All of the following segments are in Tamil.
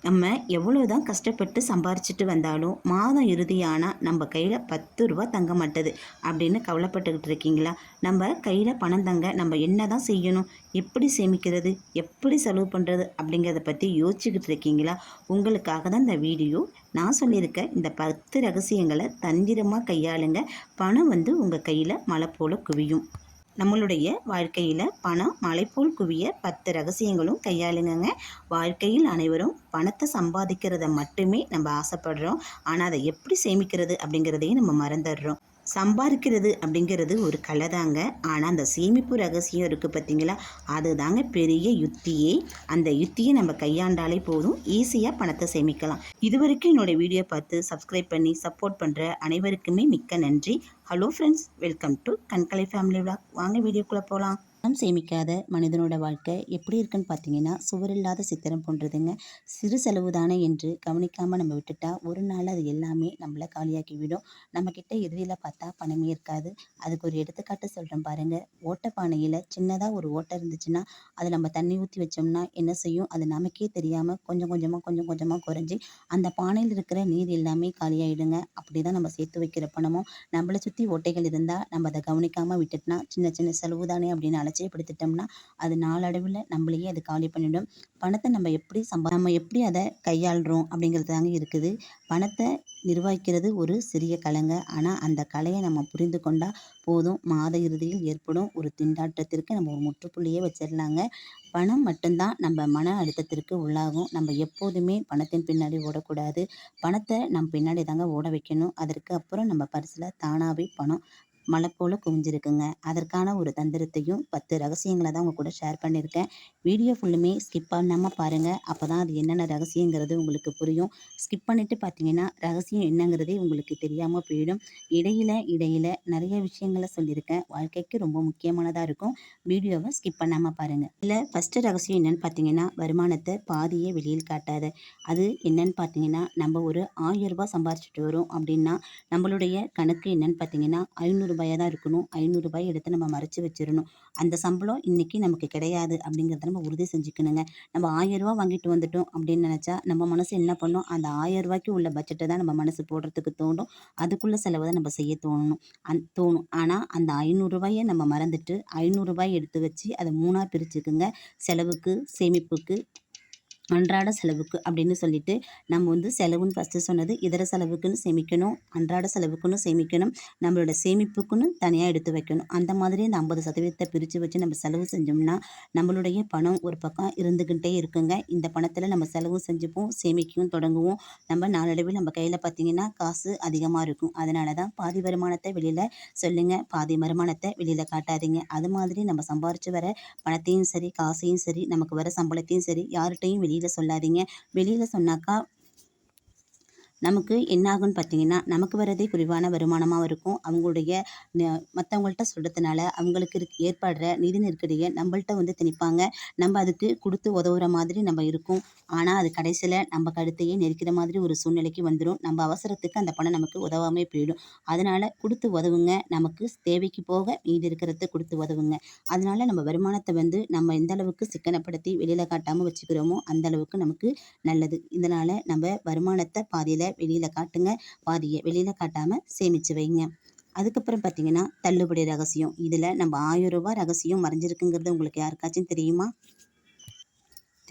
நம்ம எவ்வளோ தான் கஷ்டப்பட்டு சம்பாரிச்சிட்டு வந்தாலும் மாதம் இறுதியானால் நம்ம கையில் 10 ரூபா தங்க மாட்டுது அப்படின்னு கவலைப்பட்டுக்கிட்டு இருக்கீங்களா? நம்ம கையில் பணம் தங்க நம்ம என்ன தான் செய்யணும், எப்படி சேமிக்கிறது, எப்படி செலவு பண்ணுறது அப்படிங்கிறத பற்றி யோசிச்சுக்கிட்டு இருக்கீங்களா? உங்களுக்காக தான் இந்த வீடியோ. நான் சொல்லியிருக்க இந்த 10 ரகசியங்களை தந்திரமாக கையாளுங்க. பணம் உங்கள் கையில் மழை போல் குவியும். நம்மளுடைய வாழ்க்கையில் பணம் மலை போல் குவிய 10 ரகசியங்களும் கையாளுங்க. வாழ்க்கையில் அனைவரும் பணத்தை சம்பாதிக்கிறத மட்டுமே நம்ம ஆசைப்படுறோம். ஆனால் அதை எப்படி சேமிக்கிறது அப்படிங்கிறதையும் நம்ம மறந்துடுறோம். சம்பாதிக்கிறது அப்படிங்கிறது ஒரு கலை தாங்க. ஆனால் அந்த சேமிப்பு ரகசியம் இருக்குது பார்த்தீங்களா, அது தாங்க பெரிய யுத்தியே. அந்த யுத்தியை நம்ம கையாண்டாலே போதும், ஈஸியாக பணத்தை சேமிக்கலாம். இது வரைக்கும் என்னோடய வீடியோ பார்த்து சப்ஸ்கிரைப் பண்ணி சப்போர்ட் பண்ணுற அனைவருக்குமே மிக்க நன்றி. Hello friends, welcome to Kankalai family vlog. வாங்க வீடியோக்குள்ளே போகலாம். பணம் சேமிக்காத மனிதனோட வாழ்க்கை எப்படி இருக்குன்னு பார்த்தீங்கன்னா, சுவரில்லாத சித்திரம் போன்றதுங்க. சிறு செலவு தானே என்று கவனிக்காமல் நம்ம விட்டுட்டா ஒரு நாள் அது எல்லாமே நம்மளை காலியாக்கி விடும். நம்மக்கிட்ட இறுதியில் பார்த்தா பணமே இருக்காது. அதுக்கு ஒரு எடுத்துக்காட்டு சொல்கிறேன் பாருங்கள். ஓட்டப்பானையில் சின்னதாக ஒரு ஓட்டை இருந்துச்சுன்னா அதில் நம்ம தண்ணி ஊற்றி வச்சோம்னா என்ன செய்யும்? அது நமக்கே தெரியாமல் கொஞ்சம் கொஞ்சமாக குறைஞ்சி அந்த பானையில் இருக்கிற நீர் எல்லாமே காலியாகிடுங்க. அப்படி தான் நம்ம சேர்த்து வைக்கிற பணமும். நம்மளை சுற்றி ஓட்டைகள் இருந்தால் நம்ம அதை கவனிக்காமல் விட்டுட்டுனா சின்ன சின்ன செலவு தானே அப்படின்னு அலட்சியப்படுத்திட்டோம்னா அது நாளடைவில் நம்மளையே அது காலி பண்ணிடும். பணத்தை நம்ம எப்படி அதை கையாளுறோம் அப்படிங்கிறது தாங்க இருக்குது. பணத்தை நிர்வகிக்கிறது ஒரு சிறிய கலைங்க. ஆனால் அந்த கலையை நம்ம புரிந்து கொண்டால் போதும், மாத இறுதியில் ஏற்படும் ஒரு திண்டாட்டத்திற்கு நம்ம ஒரு முற்றுப்புள்ளியே வச்சிடலாங்க. பணம் மட்டும்தான் நம்ம மன அழுத்தத்திற்கு உள்ளாகும். நம்ம எப்போதுமே பணத்தின் பின்னாடி ஓடக்கூடாது. பணத்தை நம்ம பின்னாடி தாங்க ஓட வைக்கணும். அதற்கு அப்புறம் நம்ம பரிசில் தானாகவே பணம் மலை போல் குவிஞ்சிருக்குங்க. அதற்கான ஒரு தந்திரத்தையும் 10 ரகசியங்களை தான் உங்கள் கூட ஷேர் பண்ணியிருக்கேன். வீடியோ ஃபுல்லுமே ஸ்கிப் பண்ணாமல் பாருங்கள். அப்போ தான் அது என்னென்ன ரகசியங்கிறது உங்களுக்கு புரியும். ஸ்கிப் பண்ணிவிட்டு பார்த்தீங்கன்னா ரகசியம் என்னங்கிறதே உங்களுக்கு தெரியாமல் போயிடும். இடையில் நிறைய விஷயங்களை சொல்லியிருக்கேன். வாழ்க்கைக்கு ரொம்ப முக்கியமானதாக இருக்கும். வீடியோவை ஸ்கிப் பண்ணாமல் பாருங்கள். இல்லை, ஃபஸ்ட்டு ரகசியம் என்னென்னு பார்த்தீங்கன்னா, வருமானத்தை பாதியே வெளியில் காட்டாத. அது என்னன்னு பார்த்தீங்கன்னா, நம்ம ஒரு 1000 ரூபாய் சம்பாரிச்சிட்டு வரோம் அப்படின்னா நம்மளுடைய கணக்கு என்னன்னு பார்த்தீங்கன்னா 500 ரூபாயாக தான் இருக்கணும். 500 ரூபாயை எடுத்து நம்ம மறைச்சி வச்சிடணும். அந்த சம்பளம் இன்றைக்கி நமக்கு கிடையாது அப்படிங்கிறத நம்ம உறுதி செஞ்சுக்கணுங்க. நம்ம 1000 ரூபா வாங்கிட்டு வந்துட்டோம் அப்படின்னு நினச்சா நம்ம மனசு என்ன பண்ணும்? அந்த 1000 ரூபாய்க்கு உள்ள பட்ஜெட்டை தான் நம்ம மனசு போடுறதுக்கு தோணும். அதுக்குள்ளே செலவை தான் நம்ம செய்ய தோணும். ஆனால் அந்த 500 ரூபாயை நம்ம மறந்துட்டு 500 ரூபாய் எடுத்து வச்சு அதை 3ஆக பிரிச்சுக்குங்க. செலவுக்கு, சேமிப்புக்கு, அன்றாட செலவுக்கு அப்படின்னு சொல்லிட்டு நம்ம செலவுன்னு ஃபஸ்ட்டு சொன்னது. இதர செலவுக்குன்னு சேமிக்கணும், அன்றாட செலவுக்குன்னு சேமிக்கணும், நம்மளோட சேமிப்புக்குன்னு தனியாக எடுத்து வைக்கணும். அந்த மாதிரி இந்த 50% பிரித்து வச்சு நம்ம செலவு செஞ்சோம்னா நம்மளுடைய பணம் ஒரு பக்கம் இருந்துக்கிட்டே இருக்குங்க. இந்த பணத்தில் நம்ம செலவும் செஞ்சுப்போம், சேமிக்கவும் தொடங்குவோம். நம்ம நாளடைவில் நம்ம கையில் பார்த்திங்கன்னா காசு அதிகமாக இருக்கும். அதனால தான் பாதி வருமானத்தை வெளியில் சொல்லுங்கள், பாதி வருமானத்தை வெளியில் காட்டாதீங்க. அது மாதிரி நம்ம சம்பாரித்து வர பணத்தையும் சரி, காசையும் சரி, நமக்கு வர சம்பளத்தையும் சரி யார்கிட்டையும் வெளியில் சொல்லாதீங்க. வெளியில் சொன்னாக்கா நமக்கு என்ன ஆகும்னு பார்த்தீங்கன்னா, நமக்கு வரதே குறைவான வருமானமாகவும் இருக்கும். அவங்களுடைய மற்றவங்கள்ட்ட சொல்கிறதுனால அவங்களுக்கு ஏற்படுற நிதி நெருக்கடியை நம்மள்ட்ட திணிப்பாங்க. நம்ம அதுக்கு கொடுத்து உதவுற மாதிரி நம்ம இருக்கும். ஆனால் அது கடைசியில் நம்ம கழுத்தையே நெரிக்கிற மாதிரி ஒரு சூழ்நிலைக்கு வந்துடும். நம்ம அவசரத்துக்கு அந்த பணம் நமக்கு உதவாமே போயிடும். அதனால் கொடுத்து உதவுங்க. நமக்கு தேவைக்கு போக மீதி இருக்கிறத கொடுத்து உதவுங்க. அதனால் நம்ம வருமானத்தை நம்ம எந்த அளவுக்கு சிக்கனப்படுத்தி வெளியில் காட்டாமல் வச்சுக்கிறோமோ அந்த அளவுக்கு நமக்கு நல்லது. இதனால் நம்ம வருமானத்தை பாதியில் வெளியில் காட்டுங்க, பாதியை வெளியில் காட்டாமல் சேமித்து வைங்க. அதுக்கப்புறம் பார்த்தீங்கன்னா தள்ளுபடி ரகசியம். இதில் நம்ம 1000 ரூபாய் ரகசியம் மறைஞ்சிருக்குங்கிறது உங்களுக்கு யாருக்காச்சும் தெரியுமா?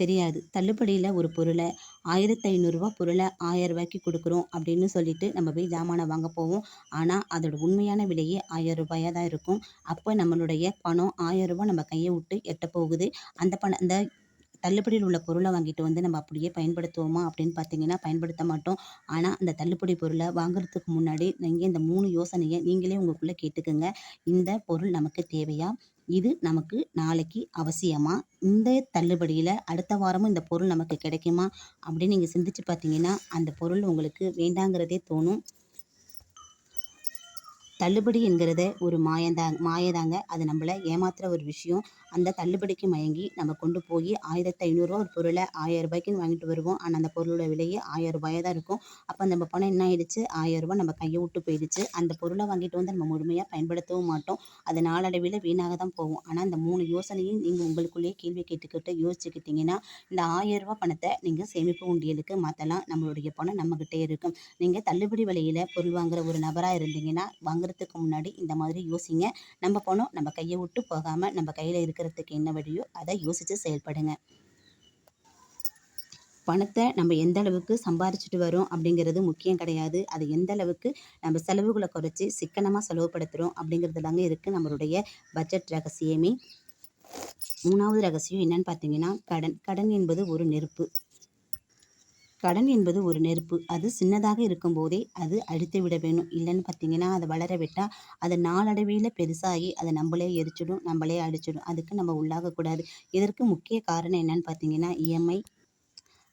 தெரியாது. தள்ளுபடியில் ஒரு பொருளை 1500 ரூபா பொருளை 1000 ரூபாய்க்கு கொடுக்குறோம் அப்படின்னு சொல்லிட்டு நம்ம போய் ஜாமானை வாங்க போவோம். ஆனால் அதோட உண்மையான விலையே 1000 ரூபாயாக தான் இருக்கும். அப்போ நம்மளுடைய பணம் 1000 ரூபாய் நம்ம கையை விட்டு எட்ட போகுது. அந்த தள்ளுபடியில் உள்ள பொருளை வாங்கிட்டு நம்ம அப்படியே பயன்படுத்துவோமா அப்படின்னு பார்த்தீங்கன்னா பயன்படுத்த மாட்டோம். ஆனால் அந்த தள்ளுபடி பொருளை வாங்குறதுக்கு முன்னாடி நீங்கள் இந்த 3 யோசனையை நீங்களே உங்களுக்குள்ளே கேட்டுக்குங்க. இந்த பொருள் நமக்கு தேவையா? இது நமக்கு நாளைக்கு அவசியமா? இந்த தள்ளுபடியில் அடுத்த வாரமும் இந்த பொருள் நமக்கு கிடைக்குமா? அப்படின்னு நீங்கள் சிந்திச்சு பார்த்தீங்கன்னா அந்த பொருள் உங்களுக்கு வேண்டாங்கிறதே தோணும். தள்ளுபடி என்கிறத ஒரு மாயதாங்க. அது நம்மளை ஏமாத்துகிற ஒரு விஷயம். அந்த தள்ளுபடிக்கு மயங்கி நம்ம கொண்டு போய் ரூ. 1500 ஒரு பொருளை ரூ. 1000 வாங்கிட்டு வருவோம். ஆனால் அந்த பொருளோட விலையே ரூ. 1000 தான் இருக்கும். அப்போ நம்ம பணம் என்ன ஆயிடுச்சு, ரூ. 1000 நம்ம கையை விட்டு போயிடுச்சு. அந்த பொருளை வாங்கிட்டு வந்து நம்ம முழுமையாக பயன்படுத்தவும் மாட்டோம். அது நாளடைவில் வீணாக தான் போகும். ஆனால் இந்த 3 யோசனையும் நீங்கள் உங்களுக்குள்ளேயே கேள்வி கேட்டுக்கிட்டு யோசிச்சுக்கிட்டீங்கன்னா இந்த ரூ. 1000 பணத்தை நீங்கள் சேமிப்பு உண்டியலுக்கு மாற்றலாம். நம்மளுடைய பணம் நம்மகிட்டே இருக்கும். நீங்கள் தள்ளுபடி விலையில் பொருள் வாங்குற ஒரு நபராக இருந்தீங்கன்னா வாங்குறதுக்கு முன்னாடி இந்த மாதிரி யோசிங்க. நம்ம பணம் நம்ம கையை விட்டு போகாமல் நம்ம கையில் இருக்கிறதுக்கு என்ன வழியோ அதை யோசித்து செயல்படுங்க. பணத்தை நம்ம எந்த அளவுக்கு சம்பாரிச்சுட்டு வரோம் அப்படிங்கிறது முக்கியம் கிடையாது. அது எந்த அளவுக்கு நம்ம செலவுகளை குறைச்சி சிக்கனமாக செலவுபடுத்துகிறோம் அப்படிங்கிறது தாங்க இருக்குது நம்மளுடைய பட்ஜெட் ரகசியமே. 3வது ரகசியம் என்னன்னு பார்த்தீங்கன்னா கடன். கடன் என்பது ஒரு நெருப்பு. கடன் என்பது ஒரு நெருப்பு. அது சின்னதாக இருக்கும்போதே அது அழித்து விட வேணும். இல்லைன்னு பார்த்தீங்கன்னா அதை வளர விட்டால் அது நாளடைவில் பெருசாகி அதை நம்மளே எரிச்சிடும், நம்மளே அழிச்சிடும். அதுக்கு நம்ம உள்ளாகக்கூடாது. இதற்கு முக்கிய காரணம் என்னன்னு பார்த்தீங்கன்னா இஎம்ஐ.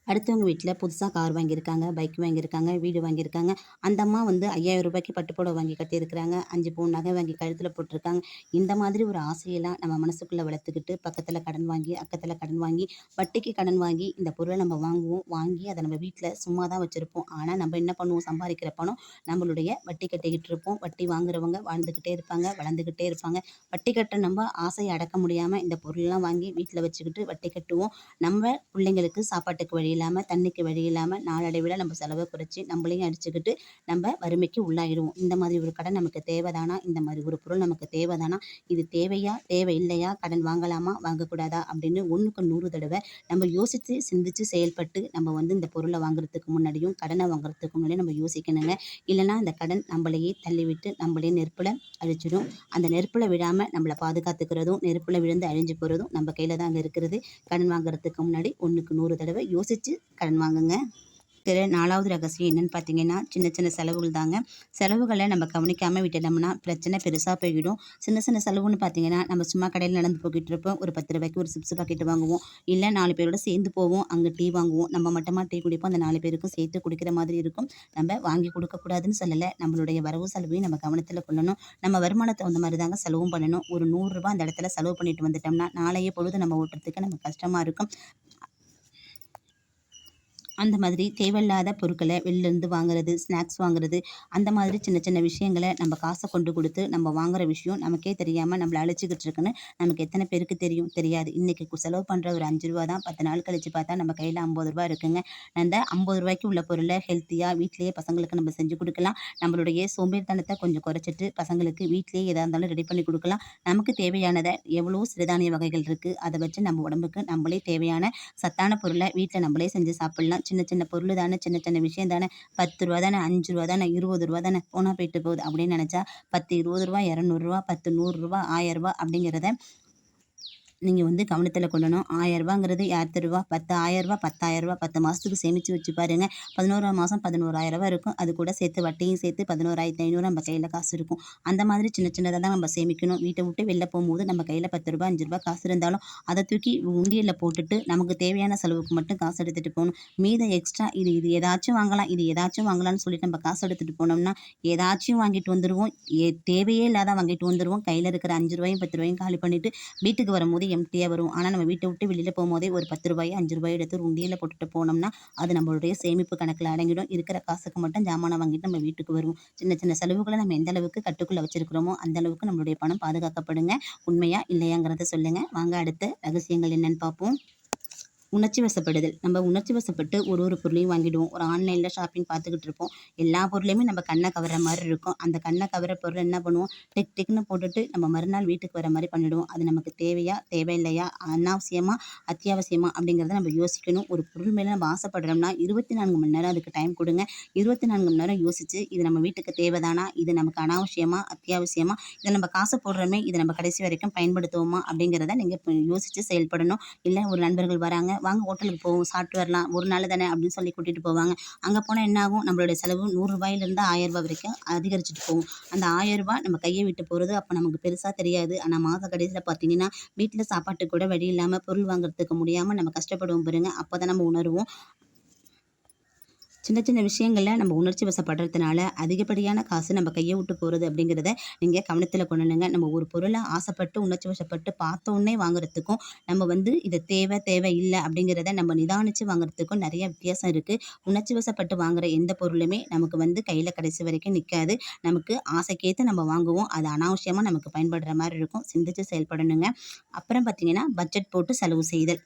அடுத்தவங்க வீட்டில் புதுசாக கார் வாங்கியிருக்காங்க, பைக் வாங்கியிருக்காங்க, வீடு வாங்கியிருக்காங்க. அந்த அம்மா வந்து ரூ. 5000 பட்டு புடவை வாங்கி கட்டியிருக்கிறாங்க. 5 பவுன் நகை வாங்கி கழுத்தில் போட்டிருக்காங்க. இந்த மாதிரி ஒரு ஆசையெல்லாம் நம்ம மனசுக்குள்ளே வளர்த்துக்கிட்டு பக்கத்தில் கடன் வாங்கி, அக்கத்தில் கடன் வாங்கி, வட்டிக்கு கடன் வாங்கி இந்த பொருளை நம்ம வாங்குவோம். வாங்கி அதை நம்ம வீட்டில் சும்மா தான் வச்சுருப்போம். ஆனால் நம்ம என்ன பண்ணுவோம், சம்பாதிக்கிற பணம் நம்மளுடைய வட்டி கட்டிக்கிட்டு இருப்போம். வட்டி வாங்குறவங்க வாழ்ந்துக்கிட்டே இருப்பாங்க, வளர்ந்துக்கிட்டே இருப்பாங்க. வட்டி கட்ட நம்ம ஆசையை அடக்க முடியாமல் இந்த பொருளெல்லாம் வாங்கி வீட்டில் வச்சுக்கிட்டு வட்டி கட்டுவோம். நம்ம பிள்ளைங்களுக்கு சாப்பாட்டுக்கு வழி இல்லாமல், தண்ணிக்கு வழி இல்லாமல் நாளடைவில் நம்ம செலவை குறைச்சி நம்மளையும் அடிச்சுக்கிட்டு நம்ம வறுமைக்கு உள்ளாயிடுவோம். இந்த மாதிரி ஒரு கடன் நமக்கு தேவைதானா? இந்த மாதிரி ஒரு பொருள் நமக்கு தேவைதானா? இது தேவையா, தேவையில்லையா? கடன் வாங்கலாமா, வாங்கக்கூடாதா அப்படின்னு 1க்கு 100 தடவை நம்ம யோசித்து சிந்தித்து செயல்பட்டு நம்ம வந்து இந்த பொருளை வாங்குறதுக்கு முன்னாடியும் கடனை வாங்குறதுக்கு முன்னாடியும் நம்ம யோசிக்கணுங்க. இல்லைன்னா இந்த கடன் நம்மளையே தள்ளிவிட்டு நம்மளே நெருப்பில் அழிச்சிடும். அந்த நெருப்பில் விழாமல் நம்மளை பாதுகாத்துக்கிறதும் நெருப்பில் விழுந்து அழிஞ்சு போகிறதும் நம்ம கையில் தான் அங்கே இருக்கிறது. கடன் வாங்குறதுக்கு முன்னாடி 1க்கு 100 தடவை யோசித்து கடன் வாங்குங்க. இதில் 4வது ரகசியம் என்னன்னு பார்த்தீங்கன்னா சின்ன சின்ன செலவுகள் தாங்க. செலவுகளை நம்ம கவனிக்காமல் விட்டுட்டோம்னா பிரச்சனை பெருசாக போய்விடும். சின்ன சின்ன செலவுன்னு பார்த்தீங்கன்னா நம்ம சும்மா கடையில் நடந்து போய்கிட்டு இருப்போம். ஒரு 10 ரூபாய்க்கு ஒரு சிப்ஸ் பாக்கெட் வாங்குவோம். இல்லை 4 பேரோட சேர்ந்து போவோம். அங்கே டீ வாங்குவோம். நம்ம மட்டுமா டீ குடிப்போம். அந்த 4 பேருக்கும் சேர்த்து குடிக்கிற மாதிரி இருக்கும். நம்ம வாங்கி கொடுக்கக்கூடாதுன்னு சொல்லலை. நம்மளுடைய வரவு செலவையும் நம்ம கவனத்தில் கொள்ளணும். நம்ம வருமானத்தை அந்த மாதிரி தாங்க செலவும் பண்ணணும். ஒரு 100 ரூபாய் அந்த இடத்துல செலவு பண்ணிட்டு வந்துட்டோம்னா நாளைய பொழுது நம்ம ஓட்டுறதுக்கு நம்ம கஷ்டமாக இருக்கும். அந்த மாதிரி தேவையில்லாத பொருட்களை வெளிலேருந்து வாங்குறது, ஸ்நாக்ஸ் வாங்குறது, அந்த மாதிரி சின்ன சின்ன விஷயங்களை நம்ம காசை கொண்டு கொடுத்து நம்ம வாங்குற விஷயம் நமக்கே தெரியாமல் நம்மளை அழைச்சிக்கிட்டு இருக்குன்னு நமக்கு எத்தனை பேருக்கு தெரியும்? தெரியாது. இன்றைக்கி செலவு பண்ணுற ஒரு ரூ. 5 தான் 10 நாள் கழித்து பார்த்தா நம்ம கையில் ரூ. 50 இருக்குங்க. அந்த ரூ. 50 உள்ள பொருளை ஹெல்த்தியாக வீட்டிலேயே பசங்களுக்கு நம்ம செஞ்சு கொடுக்கலாம். நம்மளுடைய சோம்பேறித்தனத்தை கொஞ்சம் குறைச்சிட்டு பசங்களுக்கு வீட்டிலேயே எதாக இருந்தாலும் ரெடி பண்ணி கொடுக்கலாம். நமக்கு தேவையானதை எவ்வளோ சிறுதானிய வகைகள் இருக்குது, அதை வச்சு நம்ம உடம்புக்கு நம்மளே தேவையான சத்தான பொருளை வீட்டில் நம்மளே செஞ்சு சாப்பிட்லாம். சின்ன சின்ன பொருள் தானே, சின்ன சின்ன விஷயம் தானே, ரூ. 10 தானே, ரூ. 5 தானே, ரூ. 20 தானே, போனால் போயிட்டு போகுது அப்படின்னு நினச்சா 10, ரூ. 20, ரூ. 200, 10, ரூ. 100, ரூ. 1000 அப்படிங்கிறத நீங்கள் வந்து கவனத்தில் கொள்ளணும். ரூ. 1000ங்கிறது யார் தருவா? 10,000 10,000 10 மாதத்துக்கு சேமித்து வச்சு பாருங்க. 11ஆம் மாதம் ரூ. 11,000 இருக்கும். அது கூட சேர்த்து வட்டியும் சேர்த்து 11,500 நம்ம கையில் காசு இருக்கும். அந்த மாதிரி சின்ன சின்னதாக தான் நம்ம சேமிக்கணும். வீட்டை விட்டு வெளில போகும்போது நம்ம கையில் ரூ. 10 ரூ. 5 காசு இருந்தாலும் அதை தூக்கி உண்டியலில் போட்டுட்டு நமக்கு தேவையான செலவுக்கு மட்டும் காசு எடுத்துகிட்டு போகணும். மீத எக்ஸ்ட்ரா இது ஏதாச்சும் வாங்கலாம், இது ஏதாச்சும் வாங்கலாம்னு சொல்லிட்டு நம்ம காசு எடுத்துகிட்டு போனோம்னா ஏதாச்சும் வாங்கிட்டு வந்துடுவோம். தேவையே இல்லாத வாங்கிட்டு வந்துடுவோம். கையில் இருக்கிற ரூ. 5 ரூ. 10 காலி பண்ணிவிட்டு வீட்டுக்கு வரும்போது எம்டியாக வரும். ஆனால் நம்ம வீட்டை விட்டு வெளியில் போகும்போதே ஒரு ரூ. 10 ரூ. 5 எடுத்து ஒரு உண்டியலில் போட்டுட்டு போனோம்னா அது நம்மளுடைய சேமிப்பு கணக்கில் அடங்கிடும். இருக்கிற காசுக்கு மட்டும் ஜாமானை வாங்கிட்டு நம்ம வீட்டுக்கு வருவோம். சின்ன சின்ன செலவுகளை நம்ம எந்த அளவுக்கு கட்டுக்குள்ளே வச்சிருக்கிறோமோ அந்த அளவுக்கு நம்மளுடைய பணம் பாதுகாக்கப்படுங்க. உண்மையா இல்லையாங்கிறத சொல்லுங்கள். வாங்க அடுத்த ரகசியங்கள் என்னன்னு பார்ப்போம். உணர்ச்சி வசப்படுதல். நம்ம உணர்ச்சி வசப்பட்டு ஒரு பொருளையும் வாங்கிடுவோம். ஒரு ஆன்லைனில் ஷாப்பிங் பார்த்துக்கிட்டு இருப்போம். எல்லா பொருளையுமே நம்ம கண்ணை கவர்ற மாதிரி இருக்கும். அந்த கண்ணை கவர்ற பொருள் என்ன பண்ணுவோம், டிக் டிக்னு போட்டுட்டு நம்ம மறுநாள் வீட்டுக்கு வர மாதிரி பண்ணிவிடுவோம். அது நமக்கு தேவையா, தேவையில்லையா, அனாவசியமா, அத்தியாவசியமா அப்படிங்கிறத நம்ம யோசிக்கணும். ஒரு பொருள் மேலே நம்ம ஆசைப்படுறோம்னா 24 மணி நேரம் அதுக்கு டைம் கொடுங்க. 24 மணி நேரம் யோசித்து இது நம்ம வீட்டுக்கு தேவைதானா, இது நமக்கு அனாவசியமா, அத்தியாவசியமா, இதை நம்ம காசு போடுறோமே இதை நம்ம கடைசி வரைக்கும் பயன்படுத்துவோமா அப்படிங்கிறத நீங்கள் யோசித்து செயல்படணும். இல்லை ஒரு நண்பர்கள் வராங்க, வாங்க ஹோட்டலுக்கு போவோம், சாப்பிட்டு வரலாம், ஒரு நாள் தானே அப்படின்னு சொல்லி கூட்டிகிட்டு போவாங்க. அங்கே போனால் என்ன ஆகும், நம்மளுடைய செலவு ரூ. 100 ரூபாயிலிருந்து ரூ. 1000 வரைக்கும் அதிகரிச்சுட்டு போகும். அந்த ரூ. 1000 நம்ம கையை விட்டு போகிறது அப்போ நமக்கு பெருசாக தெரியாது. ஆனால் மாத கடைசியில் பார்த்தீங்கன்னா வீட்டில் சாப்பாட்டுக்கு கூட வழி இல்லாமல் பொருள் வாங்குறதுக்கு முடியாமல் நம்ம கஷ்டப்படுவோம் பாருங்க. அப்போ தான் நம்ம உணருவோம் சின்ன சின்ன விஷயங்கள்ல நம்ம உணர்ச்சி வசப்படுறதுனால அதிகப்படியான காசு நம்ம கையை விட்டு போகிறது அப்படிங்கிறத நீங்கள் கவனத்தில் கொள்ளணுங்க. நம்ம ஒரு பொருளை ஆசைப்பட்டு உணர்ச்சி வசப்பட்டு பார்த்த உடனே வாங்குறதுக்கும் நம்ம வந்து இது தேவை தேவை இல்லை அப்படிங்கிறத நம்ம நிதானித்து வாங்குறதுக்கும் நிறைய வித்தியாசம் இருக்குது. உணர்ச்சி வசப்பட்டு வாங்குற எந்த பொருளுமே நமக்கு வந்து கையில் கடைசி வரைக்கும் நிற்காது. நமக்கு ஆசைக்கேற்று நம்ம வாங்குவோம். அது அனாவசியமாக நமக்கு பயன்படுற மாதிரி இருக்கும். சிந்திச்சு செயல்படணுங்க. அப்புறம் பார்த்தீங்கன்னா பட்ஜெட் போட்டு செலவு செய்தல்.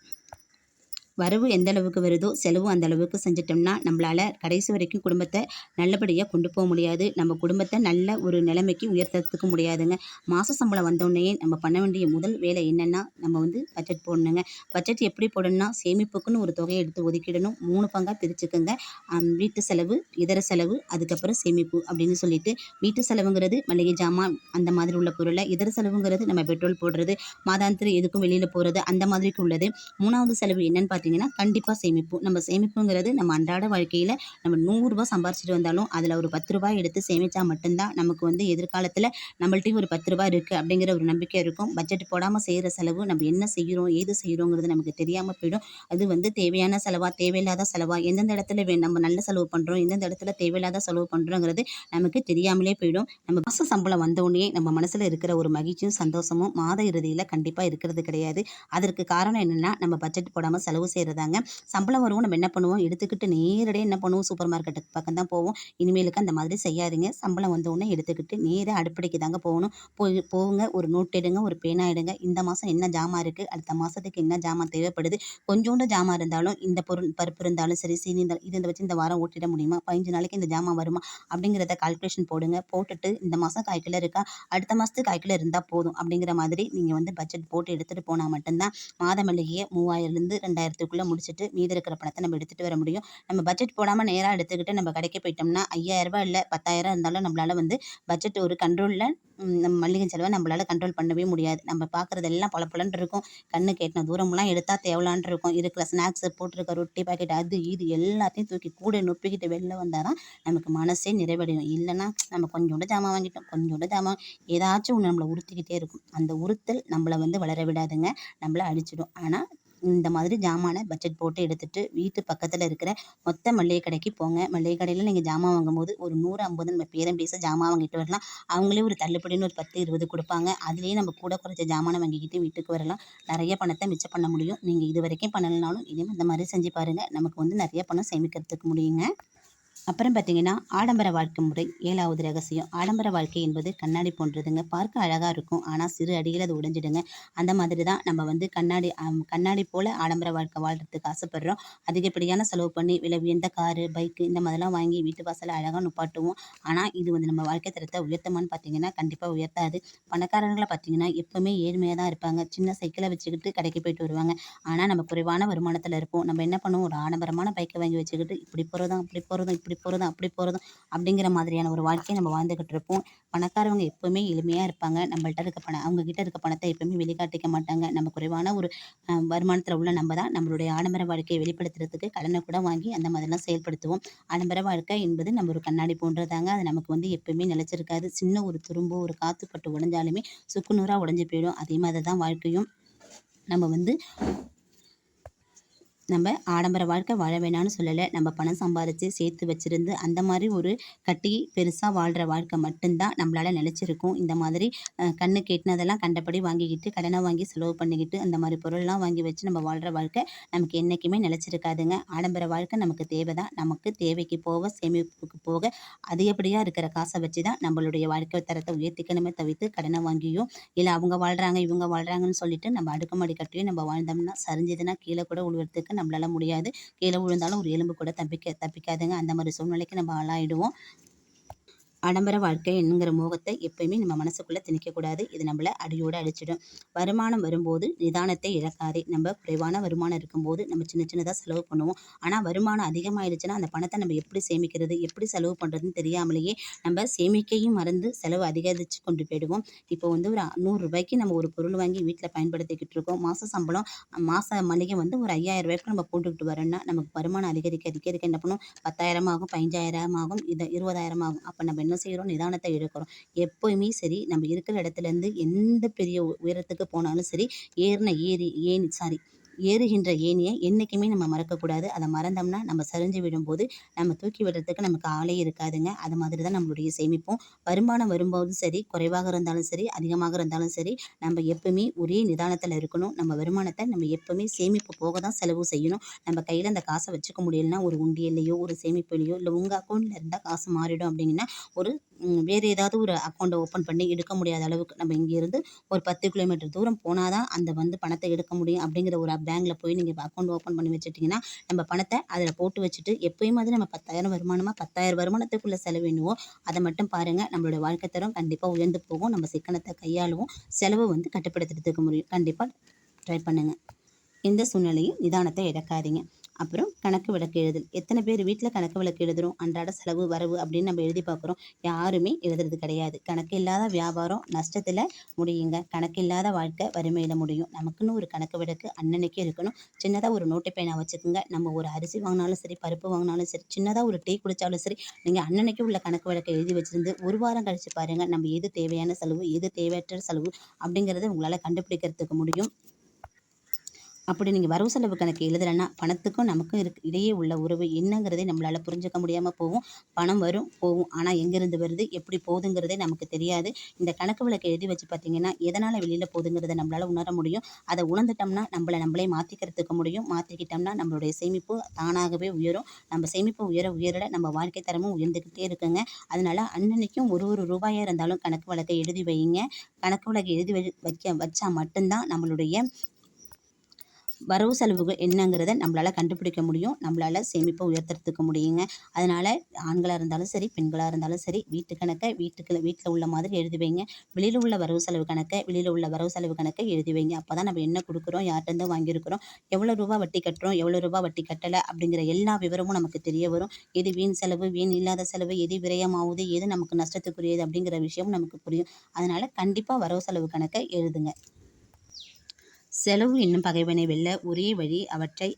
வரவு எந்த அளவுக்கு வருதோ செலவும் அந்த அளவுக்கு செஞ்சிட்டோம்னா நம்மளால் கடைசி வரைக்கும் குடும்பத்தை நல்லபடியாக கொண்டு போக முடியாது. நம்ம குடும்பத்தை நல்ல ஒரு நிலைமைக்கு உயர்த்தறதுக்கு முடியாதுங்க. மாத சம்பளம் வந்தோடனே நம்ம பண்ண வேண்டிய முதல் வேலை என்னென்னா நம்ம வந்து பட்ஜெட் போடணுங்க. பட்ஜெட் எப்படி போடணும்னா சேமிப்புக்குன்னு ஒரு தொகையை எடுத்து ஒதுக்கிடணும். 3 பங்காக பிரிச்சுக்கோங்க. வீட்டு செலவு, இதர செலவு, அதுக்கப்புறம் சேமிப்பு அப்படின்னு சொல்லிட்டு வீட்டு செலவுங்கிறது மளிகை ஜாமான் அந்த மாதிரி உள்ள பொருளை, இதர செலவுங்கிறது நம்ம பெட்ரோல் போடுறது, மாதாந்திரம் எதுக்கும் வெளியில் போகிறது அந்த மாதிரிக்கு உள்ளது. 3வது செலவு என்னன்னு பார்த்தீங்கன்னா கண்டிப்பாக சேமிப்பு. நம்ம சேமிப்புங்கிறது நம்ம அன்றாட வாழ்க்கையில் நம்ம ரூ. 100 சம்பாரிச்சிட்டு வந்தாலும் அதில் ஒரு ரூ. 10 எடுத்து சேமித்தா மட்டும்தான் நமக்கு வந்து எதிர்காலத்தில் நம்மள்ட்டையும் ஒரு ரூ. 10 இருக்குது அப்படிங்கிற ஒரு நம்பிக்கை இருக்கும். பட்ஜெட் போடாமல் செய்கிற செலவு நம்ம என்ன செய்கிறோம் ஏது செய்கிறோங்கிறது நமக்கு தெரியாமல் போயிடும். அது வந்து தேவையான செலவா தேவையில்லாத செலவா எந்தெந்த இடத்துல நம்ம நல்ல செலவு பண்ணுறோம் எந்தெந்த இடத்துல தேவையில்லாத செலவு பண்ணுறோங்கிறது நமக்கு தெரியாமலே போயிடும். நம்ம மாத சம்பளம் வந்தோடனே நம்ம மனசில் இருக்கிற ஒரு மகிழ்ச்சியும் சந்தோஷமும் மாத இறுதியில் கண்டிப்பாக இருக்கிறது கிடையாது. அதற்கு காரணம் என்னென்னா நம்ம பட்ஜெட் போடாமல் செலவு செய்கிறதாங்க. சம்பளம் வரும் நம்ம என்ன பண்ணுவோம் எடுத்துக்கிட்டு நேரடியாக என்ன பண்ணுவோம் சூப்பர் மார்க்கெட்டுக்கு பக்கம் தான் போவோம். இனிமேலுக்கு அந்த மாதிரி செய்யாதீங்க. சம்பளம் வந்தோடனே எடுத்துக்கிட்டு நேராக அடுப்படிக்கு தாங்க போகணும். போகுங்க ஒரு நோட் எடுங்க ஒரு பேனா எடுங்க. இந்த மாதம் என்ன ஜாமான் இருக்குது அடுத்த மாதத்துக்கு என்ன ஜாமான் தேவைப்படுது. கொஞ்சோண்டு ஜாமான் இருந்தாலும் இந்த பொருள் பருப்பு இருந்தாலும் சரி சீனி இருந்தாலும் இதை வச்சு இந்த வாரம் ஓட்டிட முடியுமா 15 நாளைக்கு இந்த ஜாமான் வருமா அப்படிங்கிறத கால்குலேஷன் போடுங்க. போட்டுட்டு இந்த மாதம் 1/4 கிலோ இருக்கா அடுத்த மாதத்துக்கு 1/4 கிலோ இருந்தால் போதும் அப்படிங்கிற மாதிரி நீங்கள் வந்து பட்ஜெட் போட்டு எடுத்துகிட்டு போனால் மட்டும்தான் மாத மளிகையை 3000லேருந்து 2000க்குள்ளே முடிச்சுட்டு மீதி இருக்கிற பணத்தை நம்ம எடுத்துகிட்டு வர முடியும். நம்ம பட்ஜெட் போடாமல் நேராக எடுத்துக்கிட்டு நம்ம கடைக்கு போயிட்டோம்னா 5000 இல்லை 10,000 இருந்தாலும் நம்மளால் வந்து பட்ஜெட் ஒரு கண்ட்ரோலில் நம்ம மளிகை செலவை நம்மளால் கண்ட்ரோல் பண்ணவே முடியாது. நம்ம பார்க்குறதெல்லாம் பளபளன்னு இருக்கும். கண்ணுக்கு எட்டின தூரம்லாம் எடுத்தால் தேவலான் இருக்கும். இருக்கிற ஸ்நாக்ஸு போட்டிருக்க ரொட்டி பாக்கெட் அது இது எல்லாத்தையும் தூக்கி கூட நொப்பிக்கிட்டு வெளில வந்தால் தான் நமக்கு மனசே நிறைவடையும். இல்லைன்னா நம்ம கொஞ்சோண்டு ஜாமான் வாங்கிட்டோம் கொஞ்சோண்டு ஜாமான் ஏதாச்சும் ஒன்று நம்மளை உறுத்திக்கிட்டே இருக்கும். அந்த உறுத்தல் நம்மளை வந்து வளர விடாதுங்க. நம்மளை அழிச்சிடும். ஆனால் இந்த மாதிரி ஜாமானை பட்ஜெட் போட்டு எடுத்துகிட்டு வீட்டு பக்கத்தில் இருக்கிற மொத்த மளிகை கடைக்கு போங்க. மளிகை கடையில் நீங்கள் ஜாமான் வாங்கும்போது ஒரு 100, 50 நம்ம பேரம் பேச ஜாமான் வாங்கிட்டு வரலாம். அவங்களே ஒரு தள்ளுபடின்னு ஒரு 10, 20 கொடுப்பாங்க. அதுலேயே நம்ம கூட குறைச்ச ஜாமானை வாங்கிக்கிட்டு வீட்டுக்கு வரலாம். நிறைய பணத்தை மிச்சம் பண்ண முடியும். நீங்கள் இது வரைக்கும் பண்ணலைனாலும் இனிமேல் இந்த மாதிரி செஞ்சு பாருங்கள். நமக்கு வந்து நிறைய பணம் சேமிக்கிறதுக்கு முடியுங்க. அப்புறம் பார்த்தீங்கன்னா ஆடம்பர வாழ்க்கை முறை 7வது ரகசியம். ஆடம்பர வாழ்க்கை என்பது கண்ணாடி போன்றதுங்க. பார்க்க அழகாக இருக்கும். ஆனால் சிறு அடியில் அது உடைஞ்சிடுங்க. அந்த மாதிரி தான் நம்ம வந்து கண்ணாடி போல் ஆடம்பர வாழ்க்கை வாழ்கிறதுக்கு ஆசைப்படுறோம். அதிகப்படியான செலவு பண்ணி விலை உயர்ந்த காரு பைக்கு இந்த மாதிரிலாம் வாங்கி வீட்டு வாசலில் அழகாக நுப்பாட்டுவோம். ஆனால் இது வந்து நம்ம வாழ்க்கை தரத்தை உயர்த்துமான்னு பார்த்தீங்கன்னா கண்டிப்பாக உயர்த்தாது. பணக்காரர்களை பார்த்தீங்கன்னா எப்போவுமே ஏழ்மையாக தான் இருப்பாங்க. சின்ன சைக்கிளை வச்சுக்கிட்டு கடைக்கு போயிட்டு வருவாங்க. ஆனால் நம்ம குறைவான வருமானத்தில் இருப்போம். நம்ம என்ன பண்ணுவோம் ஒரு ஆடம்பரமான பைக்கை வாங்கி வச்சுக்கிட்டு இப்படி போகிறதும் அப்படி போகிறதும் இப்படி போகிறதும் அப்படி போகிறதும் அப்படிங்கிற மாதிரியான ஒரு வாழ்க்கையை நம்ம வாழ்ந்துக்கிட்டு இருப்போம். பணக்காரவங்க எப்போவுமே எளிமையாக இருப்பாங்க. நம்மள்ட்ட இருக்க பணம் அவங்கக்கிட்ட இருக்க பணத்தை எப்போவுமே வெளிக்காட்டிக்க மாட்டாங்க. நம்ம குறைவான ஒரு வருமானத்தில் உள்ள நம்ம தான் நம்மளுடைய ஆடம்பர வாழ்க்கையை வெளிப்படுத்துறதுக்கு கடனை கூட வாங்கி அந்த மாதிரிலாம் செயல்படுத்துவோம். ஆடம்பர வாழ்க்கை என்பது நம்ம ஒரு கண்ணாடி போன்றதாங்க. அது நமக்கு வந்து எப்போவுமே நிலைச்சிருக்காது. சின்ன ஒரு துரும்போ ஒரு காற்று பட்டு உடைஞ்சாலுமே சுக்குநூறாக உடைஞ்சு போயிடும். அதே மாதிரி தான் வாழ்க்கையும். நம்ம வந்து நம்ம ஆடம்பர வாழ்க்கை வாழ வேணாம்னு சொல்லலை. நம்ம பணம் சம்பாரித்து சேர்த்து வச்சுருந்து அந்த மாதிரி ஒரு கட்டி பெருசாக வாழ்கிற வாழ்க்கை மட்டும்தான் நம்மளால் நிலைச்சிருக்கும். இந்த மாதிரி கண்ணுக்கு எட்டினதெல்லாம் கண்டபடி வாங்கிக்கிட்டு கடனை வாங்கி செலவு பண்ணிக்கிட்டு அந்த மாதிரி பொருள்லாம் வாங்கி வச்சு நம்ம வாழ்கிற வாழ்க்கை நமக்கு என்றைக்குமே நிலைச்சிருக்காதுங்க. ஆடம்பர வாழ்க்கை நமக்கு தேவை தான். நமக்கு தேவைக்கு போக சேமிப்புக்கு போக அதிகப்படியாக இருக்கிற காசை வச்சு தான் நம்மளுடைய வாழ்க்கை தரத்தை உயர்த்திக்கணுமே தவிர்த்து கடனை வாங்கியும் இல்லை அவங்க வாழ்கிறாங்க இவங்க வாழ்கிறாங்கன்னு சொல்லிட்டு நம்ம அடுக்குமாடி கட்டியும் நம்ம வாழ்ந்தோம்னா சரிஞ்சதுன்னா கீழே கூட உழுவுறதுக்கு நம்மளால முடியாது. கீழே விழுந்தாலும் ஒரு எலும்பு கூட தப்பிக்காதுங்க. அந்த மாதிரி சூழ்நிலைக்கு நம்ம ஆளாயிடுவோம். ஆடம்பர வாழ்க்கை என்கிற மோகத்தை எப்பயுமே நம்ம மனசுக்குள்ளே திணிக்கக்கூடாது. இது நம்மளை அடியோடு அழிச்சிடும். வருமானம் வரும்போது நிதானத்தை இழக்காதே. நம்ம குறைவான வருமானம் இருக்கும்போது நம்ம சின்ன சின்னதாக செலவு பண்ணுவோம். ஆனால் வருமானம் அதிகமாகிடுச்சுன்னா அந்த பணத்தை நம்ம எப்படி சேமிக்கிறது எப்படி செலவு பண்ணுறதுன்னு தெரியாமலேயே நம்ம சேமிக்கையும் மறந்து செலவு அதிகரித்து கொண்டு போயிடுவோம். இப்போ வந்து ஒரு 100 நம்ம ஒரு பொருள் வாங்கி வீட்டில் பயன்படுத்திக்கிட்டு இருக்கோம். மாத சம்பளம் மாத மளிகை வந்து ஒரு 5000 நம்ம போட்டுக்கிட்டு வரோம்னா நமக்கு வருமானம் அதிகரிக்க அதிகரிக்க என்ன பண்ணும் 10,000 ஆகும் 15,000 ஆகும் 20,000 ஆகும். அப்போ நம்ம என்ன செய்கிறோம் நிதானத்தை இழக்கிறோம். எப்போயுமே சரி நம்ம இருக்கிற இடத்துலேருந்து எந்த பெரிய உயரத்துக்கு போனாலும் சரி ஏறி ஏறுகின்ற ஏணியை என்றைக்குமே நம்ம மறக்கக்கூடாது. அதை மறந்தோம்னா நம்ம சரிஞ்சு விடும்போது நம்ம தூக்கி விடுறதுக்கு நமக்கு ஆளே இருக்காதுங்க. அது மாதிரி தான் நம்மளுடைய சேமிப்பும். வருமானம் வரும்போதும் சரி, குறைவாக இருந்தாலும் சரி, அதிகமாக இருந்தாலும் சரி, நம்ம எப்பவுமே ஒரே நிதானத்தில் இருக்கணும். நம்ம வருமானத்தை நம்ம எப்பவுமே சேமிப்பு போக தான் செலவு செய்யணும். நம்ம கையில் அந்த காசை வச்சுக்க முடியலன்னா ஒரு உண்டியல்லையோ, ஒரு சேமிப்புலையோ, இல்லை உங்கள் அக்கௌண்ட்டில் இருந்தால் காசு மாறிடும் அப்படிங்கன்னா ஒரு வேறு ஏதாவது ஒரு அக்கௌண்ட்டை ஓப்பன் பண்ணி எடுக்க முடியாத அளவுக்கு நம்ம இங்கேருந்து ஒரு 10 கிலோமீட்டர் தூரம் போனால் தான் அந்த பணத்தை எடுக்க முடியும் அப்படிங்கிற ஒரு பேங்க்கில் போய் நீங்கள் அக்கௌண்ட் ஓப்பன் பண்ணி வச்சுட்டிங்கன்னா நம்ம பணத்தை அதில் போட்டு வச்சுட்டு எப்பயும் மாதிரி நம்ம 10,000 வருமானமாக 10,000 வருமானத்துக்குள்ளே செலவு என்னவோ அதை மட்டும் பாருங்கள். நம்மளோட வாழ்க்கை தரம் கண்டிப்பாக உயர்ந்து போகும். நம்ம சிக்கனத்தை கையாளுவோம். செலவு கட்டுப்படுத்துறதுக்கு முடியும். கண்டிப்பாக ட்ரை பண்ணுங்கள். எந்த சூழ்நிலையும் நிதானத்தை இழக்காதீங்க. அப்புறம் கணக்கு வழக்கு எழுதல். எத்தனை பேர் வீட்டில் கணக்கு வழக்கு எழுதுகிறோம்? அன்றாட செலவு வரவு அப்படின்னு நம்ம எழுதி பார்க்குறோம். யாருமே எழுதுறது கிடையாது. கணக்கு இல்லாத வியாபாரம் நஷ்டத்தில் முடியுங்க. கணக்கு இல்லாத வாழ்க்கை வறுமையில் முடியும். நமக்குன்னு ஒரு கணக்கு வழக்கு அன்னன்னைக்கு இருக்கணும். சின்னதாக ஒரு நோட்டு பேனா வச்சுக்கோங்க. நம்ம ஒரு அரிசி வாங்கினாலும் சரி, பருப்பு வாங்கினாலும் சரி, சின்னதாக ஒரு டீ குடித்தாலும் சரி, நீங்கள் அன்னன்னைக்கு உள்ள கணக்கு வழக்கை எழுதி வச்சுருந்து ஒரு வாரம் கழித்து பாருங்கள். நம்ம எது தேவையான செலவு, எது தேவையற்ற செலவு அப்படிங்கிறத உங்களால் கண்டுபிடிக்கிறதுக்கு முடியும். அப்படி நீங்கள் வரவு செலவு கணக்கு எழுதலைன்னா பணத்துக்கும் நமக்கும் இடையே உள்ள உறவு என்னங்கிறதே நம்மளால் புரிஞ்சுக்க முடியாமல் போகும். பணம் வரும் போகும், ஆனால் எங்கேருந்து வருது எப்படி போகுதுங்கிறதே நமக்கு தெரியாது. இந்த கணக்கு வழக்கை எழுதி வச்சு பார்த்தீங்கன்னா எதனால் வெளியில் போகுதுங்கிறத நம்மளால் உணர முடியும். அதை உணர்ந்துட்டோம்னா நம்மளே மாற்றிக்கிறதுக்கு முடியும். மாற்றிக்கிட்டோம்னா நம்மளுடைய சேமிப்பு தானாகவே உயரும். நம்ம சேமிப்பு உயர நம்ம வாழ்க்கை தரமும் உயர்ந்துக்கிட்டே இருக்குங்க. அதனால் அன்னன்னைக்கும் ஒரு ரூபாயாக இருந்தாலும் கணக்கு வழக்கை எழுதி வைங்க. கணக்கு வழக்கை எழுதி வச்சா மட்டும்தான் நம்மளுடைய வரவு செலவுகள் என்னங்கிறத நம்மளால் கண்டுபிடிக்க முடியும். நம்மளால் சேமிப்பை உயர்த்துறதுக்கு முடியுங்க. அதனால் ஆண்களாக இருந்தாலும் சரி, பெண்களாக இருந்தாலும் சரி, வீட்டு கணக்கை வீட்டில் உள்ள மாதிரி எழுதி வைங்க. வெளியில் உள்ள வரவு செலவு கணக்கை எழுதி வைங்க. அப்போ தான் நம்ம என்ன கொடுக்குறோம், யார்கிட்டருந்து வாங்கியிருக்கிறோம், எவ்வளோ ரூபா வட்டி கட்டுறோம், எவ்வளோ ரூபா வட்டி கட்டலை அப்படிங்கிற எல்லா விவரமும் நமக்கு தெரிய வரும். எது வீண் செலவு, வீண் இல்லாத செலவு, எது விரயமாகுது, எது நமக்கு நஷ்டத்துக்குரியது அப்படிங்கிற விஷயமும் நமக்கு புரியும். அதனால் கண்டிப்பாக வரவு செலவு கணக்கை எழுதுங்க. செலவு என்னும் பகைவனை வெல்ல ஒரே வழி அவற்றை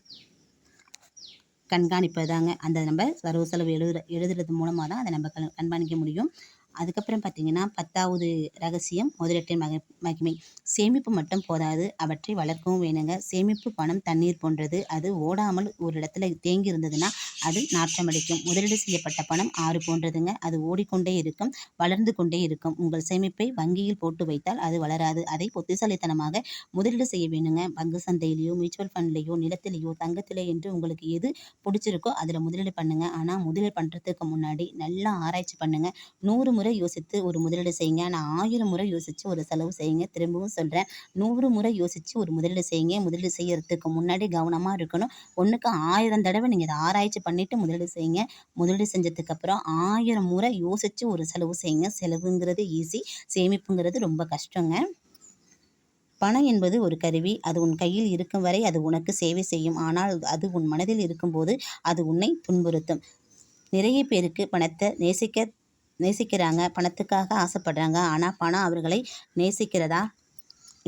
கண்காணிப்பதாங்க. அந்த நம்ம வரவு செலவு எழுதுறது மூலமாக தான் அதை நம்ம கண்காணிக்க முடியும். அதுக்கப்புறம் பார்த்தீங்கன்னா 10வது ரகசியம் முதலீட்டின் மகிமை. சேமிப்பு மட்டும் போதாது, அவற்றை வளர்க்கவும் வேணுங்க. சேமிப்பு பணம் தண்ணீர் போன்றது. அது ஓடாமல் ஒரு இடத்துல தேங்கி இருந்ததுன்னா அது நாற்றமடிக்கும். முதலீடு செய்யப்பட்ட பணம் ஆறு போன்றதுங்க. அது ஓடிக்கொண்டே இருக்கும், வளர்ந்து கொண்டே இருக்கும். உங்கள் சேமிப்பை வங்கியில் போட்டு வைத்தால் அது வளராது. அதை புத்திசாலித்தனமாக முதலீடு செய்ய வேணுங்க. பங்கு சந்தையிலையோ, மியூச்சுவல் ஃபண்ட்லையோ, நிலத்திலேயோ, தங்கத்திலே என்று உங்களுக்கு எது பிடிச்சிருக்கோ அதில் முதலீடு பண்ணுங்க. ஆனால் முதலீடு பண்ணுறதுக்கு முன்னாடி நல்லா ஆராய்ச்சி பண்ணுங்க. 100 முறை யோசித்து ஒரு முதலீடு செய்யுங்க. ஆனால் 1000 முறை யோசித்து ஒரு செலவு செய்யுங்க. திரும்பவும் சொல்கிறேன், 100 முறை யோசித்து ஒரு முதலீடு செய்யுங்க. முதலீடு செய்யறதுக்கு முன்னாடி கவனமாக இருக்கணும். ஒன்றுக்கு 1000 தடவை நீங்கள் இதை ஆராய்ச்சி பண்ணிவிட்டு முதலீடு செய்யுங்க. முதலீடு செஞ்சதுக்கப்புறம் 1000 முறை யோசித்து ஒரு செலவு செய்யுங்க. செலவுங்கிறது ஈஸி, சேமிப்புங்கிறது ரொம்ப கஷ்டங்க. பணம் என்பது ஒரு கருவி. அது உன் கையில் இருக்கும் வரை அது உனக்கு சேவை செய்யும். ஆனால் அது உன் மனதில் இருக்கும்போது அது உன்னை துன்புறுத்தும். நிறைய பேருக்கு பணத்தை நேசிக்கிறாங்க, பணத்துக்காக ஆசைப்படுறாங்க. ஆனால் பணம் அவர்களை நேசிக்கிறதா?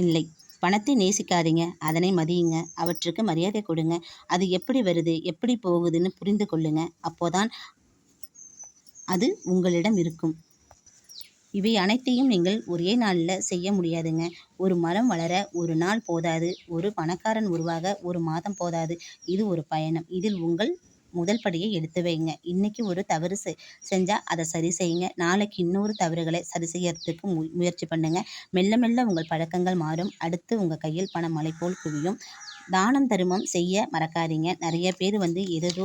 இல்லை. பணத்தை நேசிக்காதீங்க, அதனை மதியுங்க. அவற்றுக்கு மரியாதை கொடுங்க. அது எப்படி வருது, எப்படி போகுதுன்னு புரிந்து கொள்ளுங்க. அப்போதான் அது உங்களிடம் இருக்கும். இவை அனைத்தையும் நீங்கள் ஒரே நாளில் செய்ய முடியாதுங்க. ஒரு மரம் வளர ஒரு நாள் போதாது. ஒரு பணக்காரன் உருவாக ஒரு மாதம் போதாது. இது ஒரு பயணம். இதில் உங்கள் முதல் படியை எடுத்து வைங்க. இன்னைக்கு ஒரு தவறு செஞ்சால் அதை சரி செய்யுங்க. நாளைக்கு இன்னொரு தவறுகளை சரி செய்யறதுக்கு முயற்சி பண்ணுங்க. மெல்ல மெல்ல உங்கள் பழக்கங்கள் மாறும். அடுத்து உங்கள் கையில் பணம் மலை போல் குவியும். தானம் தர்மம் செய்ய மறக்காதீங்க. நிறைய பேர் எதோ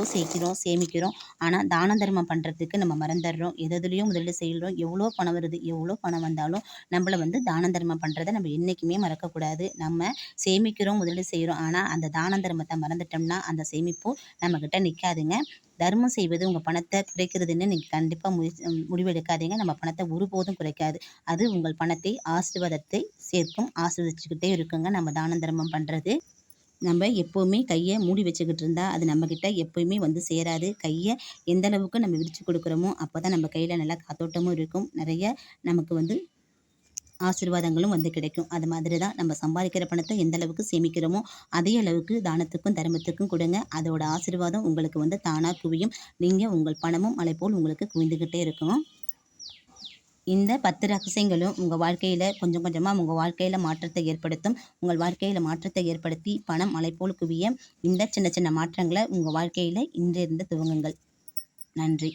சேமிக்கிறோம். ஆனால் தானம் தர்மம் பண்ணுறதுக்கு நம்ம மறந்துடுறோம். எதுலேயும் முதலீடு செய்கிறோம். எவ்வளோ பணம் வருது, எவ்வளோ பணம் வந்தாலும் நம்மளை தானம் தர்மம் பண்ணுறதை நம்ம என்றைக்குமே மறக்கக்கூடாது. நம்ம சேமிக்கிறோம், முதலீடு செய்கிறோம். ஆனால் அந்த தானம் தர்மத்தை மறந்துட்டோம்னா அந்த சேமிப்பு நம்மக்கிட்ட நிற்காதுங்க. தர்மம் செய்வது உங்கள் பணத்தை குறைக்கிறதுன்னு நீங்கள் கண்டிப்பாக முடிவெடுக்காதீங்க. நம்ம பணத்தை ஒருபோதும் குறைக்காது. அது உங்கள் பணத்தை ஆசீர்வாதத்தை சேர்க்கும். ஆசீர்வதிச்சுக்கிட்டே இருக்குங்க நம்ம தானம் தர்மம் பண்ணுறது. நம்ம எப்போவுமே கையை மூடி வச்சுக்கிட்டு இருந்தால் அது நம்மக்கிட்ட எப்போயுமே சேராது. கையை எந்த அளவுக்கு நம்ம விரித்து கொடுக்குறோமோ அப்போ தான் நம்ம கையில் நல்லா காத்தோட்டமும் இருக்கும். நிறைய நமக்கு ஆசீர்வாதங்களும் கிடைக்கும். அது மாதிரி தான் நம்ம சம்பாதிக்கிற பணத்தை எந்த அளவுக்கு சேமிக்கிறோமோ அதே அளவுக்கு தானத்துக்கும் தர்மத்துக்கும் கொடுங்க. அதோட ஆசீர்வாதம் உங்களுக்கு தானாக குவியும். நீங்கள் உங்கள் பணமும் மலை போல் உங்களுக்கு குவிந்துக்கிட்டே இருக்கும். இந்த 10 ரகசியங்களும் உங்கள் வாழ்க்கையில் கொஞ்சம் கொஞ்சமாக உங்கள் வாழ்க்கையில் மாற்றத்தை ஏற்படுத்தும். உங்கள் வாழ்க்கையில் மாற்றத்தை ஏற்படுத்தி பணம் மலை போல் குவிய இந்த சின்ன சின்ன மாற்றங்களை உங்கள் வாழ்க்கையில் இன்றிருந்து துவங்குங்கள். நன்றி.